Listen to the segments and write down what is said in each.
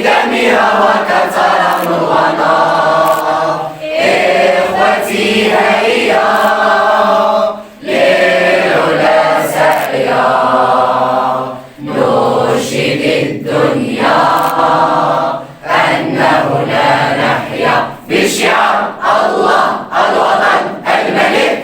دمها وكترى ونار. إخوتي هيا للعلا سعيا نرشد الدنيا أنه لا نحيا بشعار الله الوطن الملك.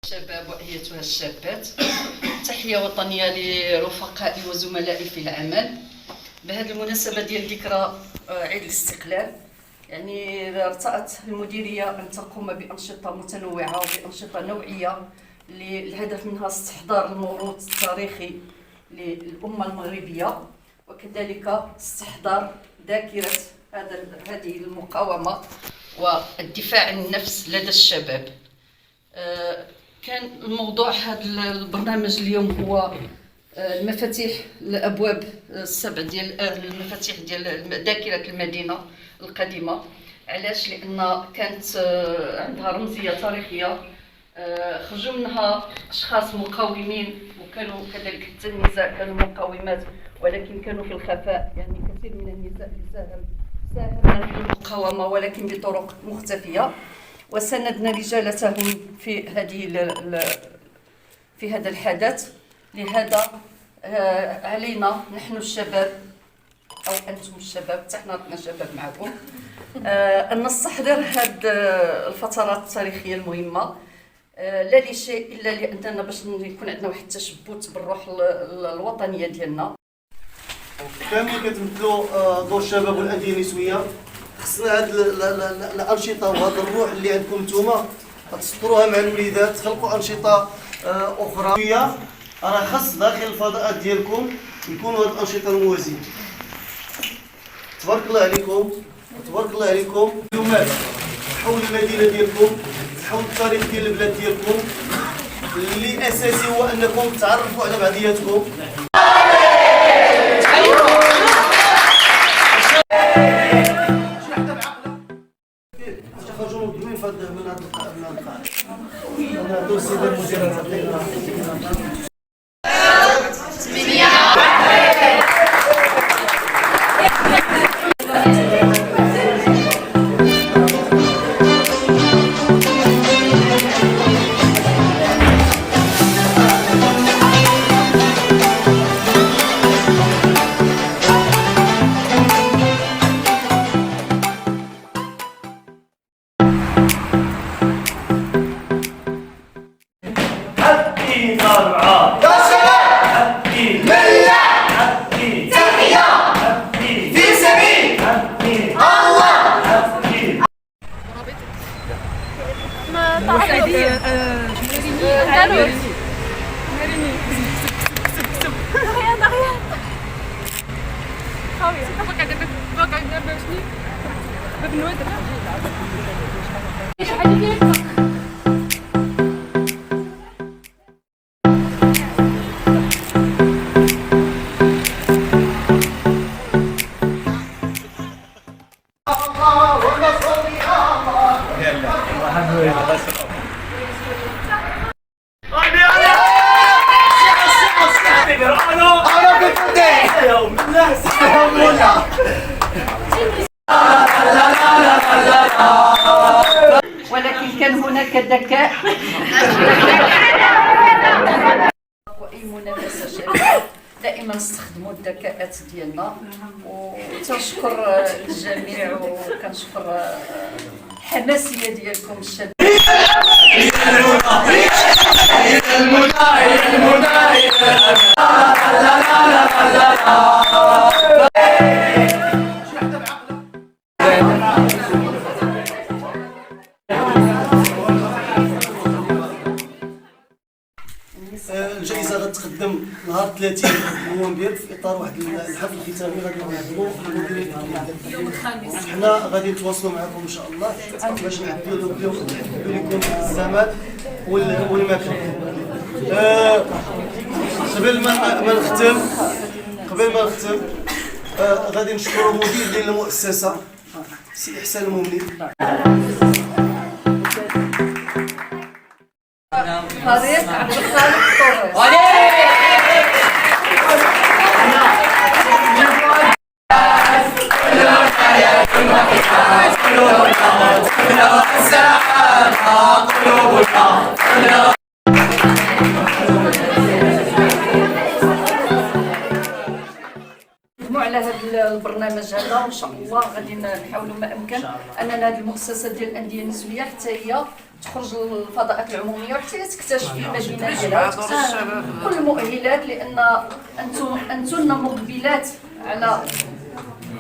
الشباب وأيتها الشابات، تحية وطنية لرفقائي وزملائي في العمل بهذه المناسبة ديال ذكرى عيد الاستقلال. يعني ارتأت المديرية أن تقوم بأنشطة متنوعة وبأنشطة نوعية الهدف منها استحضار الموروث التاريخي للأمة المغربية، وكذلك استحضار ذاكرة هذه المقاومة والدفاع عن النفس لدى الشباب. كان الموضوع هذا البرنامج اليوم هو المفاتيح الابواب السبع ديال المفاتيح ديال ذاكره المدينه القديمه. علاش؟ لان كانت عندها رمزيه تاريخيه، خرجوا منها اشخاص مقاومين، وكانوا كذلك حتى النساء كانوا مقاومات ولكن كانوا في الخفاء. يعني كثير من النساء اللي ساهمنا في المقاومه ولكن بطرق مختفيه، وسندنا رجالتهم في هذا الحدث. لهذا علينا نحن الشباب او انتم الشباب، حتى حنا رانا شباب معكم، ان نستحضر هذه الفترات التاريخيه المهمه، لا لشيء الا لاننا باش يكون عندنا واحد التشبث بالروح الوطنيه ديالنا. كاملين كتمثلوا دور الشباب والانديه النسويه. خصنا هاد الانشطه وهذا الروح اللي عندكم نتوما تسطروها مع الوليدات، تخلقوا انشطه اخرى. راه خاص داخل الفضاءات ديالكم يكونوا هاد الانشطه الموازيه. تبارك الله عليكم تبارك الله عليكم. معلومات حول المدينه ديالكم، حول التاريخ ديال البلاد ديالكم، اللي اساسي هو انكم تعرفوا على بعضياتكم. خرجوا مظلومين من هذا القاعه. انا دوسي المدير ولكن كان هناك ذكاء واي منافسه شريفه دائما نستخدموا الذكاءات ديالنا. وتنشكر الجميع وكنشكر الحماسيه ديالكم الشباب. الجائزه غتقدم نهار 30 نوفمبر كبير في اطار واحد الحفل الختامي غادي نقدموا المديرين. حنا غادي نتواصلوا معكم ان شاء الله باش نعدلوا لكم الزمان والمكان. قبل ما نختم غادي نشكروا المدير ديال المؤسسه سي احسان المملي. فريق عبد الخالق طوريس. على هذا البرنامج هذا، وان شاء الله غادي نحاولوا ما امكن اننا هذه المؤسسه ديال الانديه النسويه حتى هي تخرج للفضاءات العموميه وحتى هي تكتشف في المدينه ديالها وتكتسب كل المؤهلات، لان انتن مقبلات على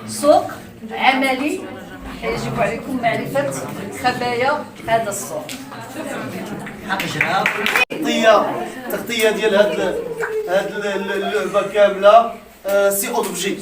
سوق عملي يجب عليكم معرفه خبايا هذا السوق. تغطيه ديال هاد اللعبه كامله سي اوبجي.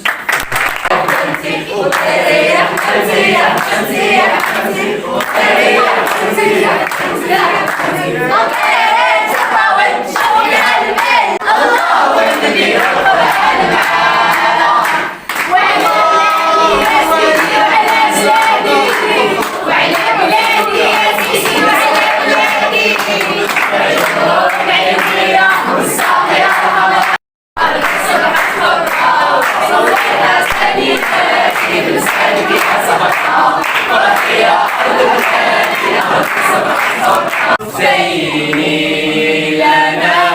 زيني لنا